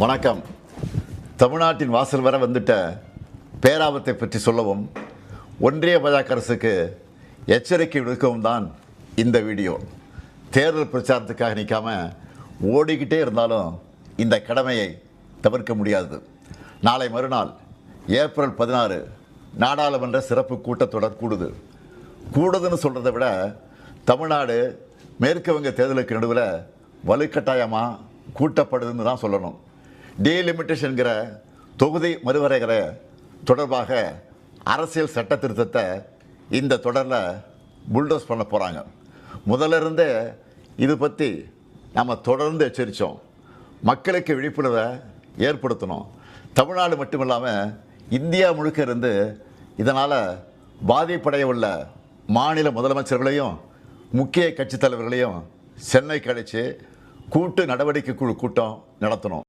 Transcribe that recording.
வணக்கம். தமிழ்நாட்டின் வாசல் வர வந்துட்ட பேராபத்தை பற்றி சொல்லவும் ஒன்றிய பாஜக அரசுக்கு எச்சரிக்கை விடுக்கவும் தான் இந்த வீடியோ. தேர்தல் பிரச்சாரத்துக்காக நிற்காம ஓடிக்கிட்டே இருந்தாலும் இந்த கடமையை தவிர்க்க முடியாது. நாளை மறுநாள் ஏப்ரல் 16 நாடாளுமன்ற சிறப்பு கூட்டத்தொடர் கூடுதுன்னு சொல்கிறத விட தமிழ்நாடு மேற்கு வங்க தேர்தலுக்கு நடுவில் வலுக்கட்டாயமாக கூட்டப்படுதுன்னு தான் சொல்லணும். டீலிமிட்டேஷன்கிற தொகுதி மறுவரைகிற தொடர்பாக அரசியல் சட்ட திருத்தத்தை இந்த தொடரில் புல்டோஸ் பண்ண போகிறாங்க. முதல்ல இருந்தே இது பற்றி நம்ம தொடர்ந்து எச்சரித்தோம். மக்களுக்கு விழிப்புணர்வை ஏற்படுத்தணும். தமிழ்நாடு மட்டும் இல்லாமல் இந்தியா முழுக்க இருந்து இதனால் பாதிப்படைய உள்ள மாநில முதலமைச்சர்களையும் முக்கிய கட்சித் தலைவர்களையும் சென்னைக்கு அழைச்சி கூட்டு நடவடிக்கை குழு கூட்டம் நடத்தணும்.